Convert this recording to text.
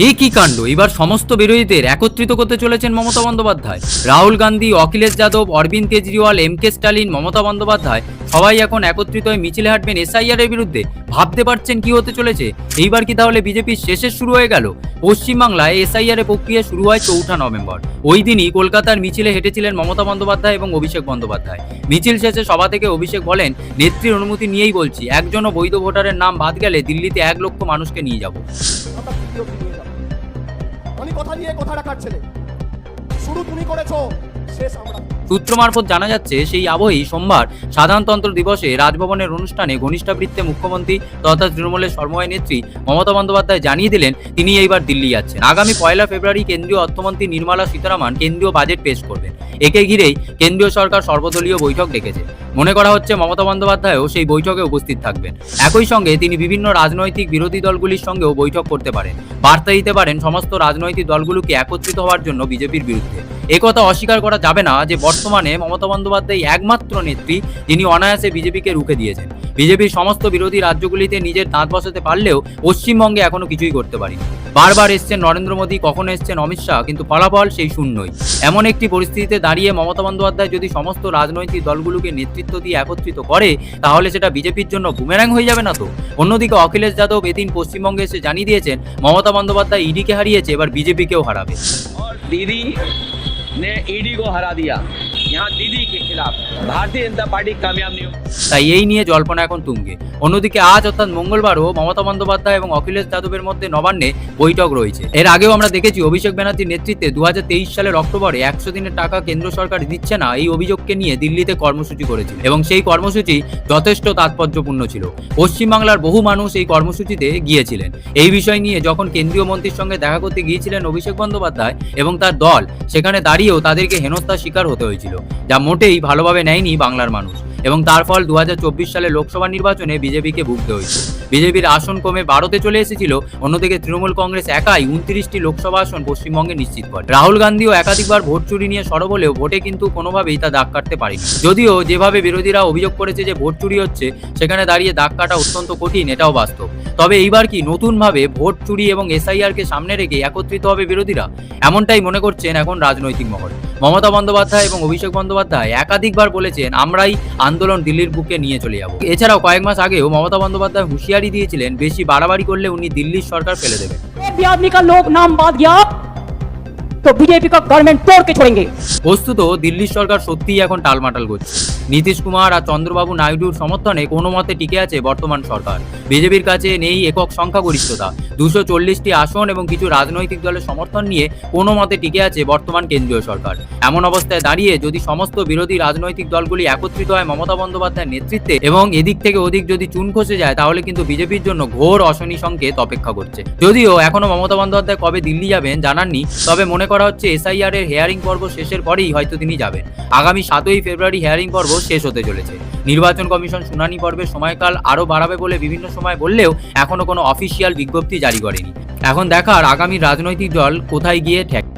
এই কি কাণ্ড! এবার সমস্ত বিরোধীদের একত্রিত করতে চলেছেন মমতা বন্দ্যোপাধ্যায়। রাহুল গান্ধী, অখিলেশ যাদব, অরবিন্দ কেজরিওয়াল, এম.কে. স্টালিন, মমতা বন্দ্যোপাধ্যায় সবাই এখন একত্রিত হয়ে মিছিলে হাঁটবেন এসআইআর এর বিরুদ্ধে। ভাবতে পারছেন কি হতে চলেছে? এইবার কি তাহলে বিজেপির শেষের শুরু হয়ে গেল? পশ্চিমবাংলায় এসআইআর এর প্রক্রিয়া শুরু হয় ৪ঠা নভেম্বর। ওই দিনই কলকাতার মিছিলে হেঁটেছিলেন মমতা বন্দ্যোপাধ্যায় এবং অভিষেক বন্দ্যোপাধ্যায়। মিছিল শেষে সভা থেকে অভিষেক বলেন, নেত্রীর অনুমতি নিয়েই বলছি, একজনও বৈধ ভোটারের নাম বাদ গেলে দিল্লিতে ১ লক্ষ মানুষকে নিয়ে যাব। আমি কথা দিয়ে কথা রাখার ছেলে, শুরু তুমি করেছো, শেষ আমরা। সূত্র মারফত জানা যাচ্ছে, সেই আবহেই সোমবার সাধারণতন্ত্র দিবসে রাজভবনের অনুষ্ঠানে ঘনিষ্ঠাবৃত্তে মুখ্যমন্ত্রী তথা তৃণমূলের সর্বময় নেত্রী মমতা বন্দ্যোপাধ্যায় জানিয়ে দিলেন তিনি এইবার দিল্লি যাচ্ছেন। আগামী ১লা ফেব্রুয়ারি কেন্দ্রীয় অর্থমন্ত্রী নির্মলা সীতারামন কেন্দ্রীয় বাজেট পেশ করবেন। একে ঘিরেই কেন্দ্রীয় সরকার সর্বদলীয় বৈঠক ডেকেছে। মনে করা হচ্ছে মমতা বন্দ্যোপাধ্যায়ও সেই বৈঠকে উপস্থিত থাকবেন। একই সঙ্গে তিনি বিভিন্ন রাজনৈতিক বিরোধী দলগুলির সঙ্গেও বৈঠক করতে পারেন। বার্তা দিতে পারেন সমস্ত রাজনৈতিক দলগুলোকে একত্রিত হওয়ার জন্য বিজেপির বিরুদ্ধে। একথা অস্বীকার করা যাবে না যে বর্তমানে মমতা বন্দ্যোপাধ্যায় একমাত্র নেত্রী যিনি অনায়াসে বিজেপিকে রুখে দিয়েছেন। বিজেপির সমস্ত বিরোধী রাজ্যগুলিতে নিজের দাঁত বসাতে পারলেও পশ্চিমবঙ্গে এখনো কিছুই করতে পারেনি। বারবার এসছেন নরেন্দ্র মোদী, কখনো এসছেন অমিত শাহ, কিন্তু ফলাফল সেই শূন্যই। এমন একটি পরিস্থিতিতে দাঁড়িয়ে মমতা বন্দ্যোপাধ্যায় যদি সমস্ত রাজনৈতিক দলগুলোকে নেতৃত্ব দিয়ে একত্রিত করে, তাহলে সেটা বিজেপির জন্য বুমেরাং হয়ে যাবে না তো? অন্যদিকে অখিলেশ যাদব এদিন পশ্চিমবঙ্গে এসে জানিয়ে দিয়েছেন মমতা বন্দ্যোপাধ্যায় ইডিকে হারিয়েছে, এবার বিজেপিকেও হারাবে। दीदी ने ईडी को हरा दिया, यहाँ दीदी के खिलाफ भारतीय जनता पार्टी कामयाब नहीं होगी। তাই এই নিয়ে জল্পনা এখন তুঙ্গে। অন্যদিকে আজ অর্থাৎ মঙ্গলবারও মমতা বন্দ্যোপাধ্যায় এবং অখিলেশ যাদবের মধ্যে নবান্নে বৈঠক রয়েছে। এর আগেও আমরা দেখেছি অভিষেক ব্যানার্জির নেতৃত্বে ২০২৩ সালের অক্টোবরে ১০০ দিনের টাকা কেন্দ্র সরকার দিচ্ছে না, এই অভিযোগকে নিয়ে দিল্লিতে কর্মসূচি করেছিল এবং সেই কর্মসূচি যথেষ্ট তাৎপর্যপূর্ণ ছিল। পশ্চিমবাংলার বহু মানুষ এই কর্মসূচিতে গিয়েছিলেন। এই বিষয় নিয়ে যখন কেন্দ্রীয় মন্ত্রীর সঙ্গে দেখা করতে গিয়েছিলেন অভিষেক বন্দ্যোপাধ্যায় এবং তার দল, সেখানে দাঁড়িয়েও তাদেরকে হেনস্থার শিকার হতে হয়েছিল, যা মোটেই ভালোভাবে নেয়নি বাংলার মানুষ। এবং তার ফল ২০২৪ সালে লোকসভা নির্বাচনে বিজেপিকে ভুগতে হয়েছে। বিজেপির আসন কমে ১২তে চলে এসেছিল। অন্যদিকে তৃণমূল কংগ্রেস একাই ২৯টি লোকসভা আসন পশ্চিমবঙ্গে নিশ্চিত করে। রাহুল গান্ধীও একাধিকবার ভোট চুরি নিয়ে সরব হলেও ভোটে কিন্তু কোনোভাবেই তা দাগ কাটতে পারেনি। যদিও যেভাবে বিরোধীরা অভিযোগ করেছে যে ভোট চুরি হচ্ছে, সেখানে দাঁড়িয়ে দাগ কাটা অত্যন্ত কঠিন, এটাও বাস্তব। তবে এইবার কি নতুনভাবে ভোট চুরি এবং এসআইআরকে সামনে রেখে একত্রিত হবে বিরোধীরা? এমনটাই মনে করছেন এখন রাজনৈতিক মহল। মমতা বন্দ্যোপাধ্যায় এবং অভিষেক বন্দ্যোপাধ্যায় একাধিকবার বলেছেন আমরাই আন্দোলন দিল্লির বুকে নিয়ে চলে যাব। এছাড়াও কয়েক মাস আগেও মমতা বন্দ্যোপাধ্যায় হুঁশিয়ারি দিয়েছিলেন বেশি বাড়াবাড়ি করলে উনি দিল্লির সরকার ফেলে দেবেন। आदमी का लोग नाम बात गया तो बीजेपी का गवर्नमेंट तोड़ के छोड़ेंगे। বস্তুত দিল্লির সরকার সত্যিই এখন টালমাটাল করছে। নীতিশ কুমার আর চন্দ্রবাবু নাইডুর সমর্থনে কোনো মতে টিকে আছে বর্তমান সরকার। বিজেপির কাছে নেই একক সংখ্যাগরিষ্ঠতা, ২৪০টি আসন এবং কিছু রাজনৈতিক দলের সমর্থন নিয়ে কোনো মতে টিকে আছে বর্তমান কেন্দ্রীয় সরকার। এমন অবস্থায় দাঁড়িয়ে যদি সমস্ত বিরোধী রাজনৈতিক দলগুলি একত্রিত হয় মমতা বন্দ্যোপাধ্যায়ের নেতৃত্বে এবং এদিক থেকে ওদিক যদি চুন খসে যায়, তাহলে কিন্তু বিজেপির জন্য ঘোর অশনি সংকেত অপেক্ষা করছে। যদিও এখনো মমতা বন্দ্যোপাধ্যায় কবে দিল্লি যাবেন জানাননি, তবে মনে করা হচ্ছে এসআইআর এর হেয়ারিং পর্ব শেষের পরেই হয়তো তিনি যাবেন। আগামী ৭ই ফেব্রুয়ারি হেয়ারিং পর্ব শেষ হতে চলেছে। নির্বাচন কমিশন শুনানি পর্বের সময়কাল আরও বাড়াবে বলে বিভিন্ন সময় বললেও এখনো কোনো অফিসিয়াল বিজ্ঞপ্তি জারি করেনি। এখন দেখার আগামী রাজনৈতিক দল কোথায় গিয়ে ঠেকে।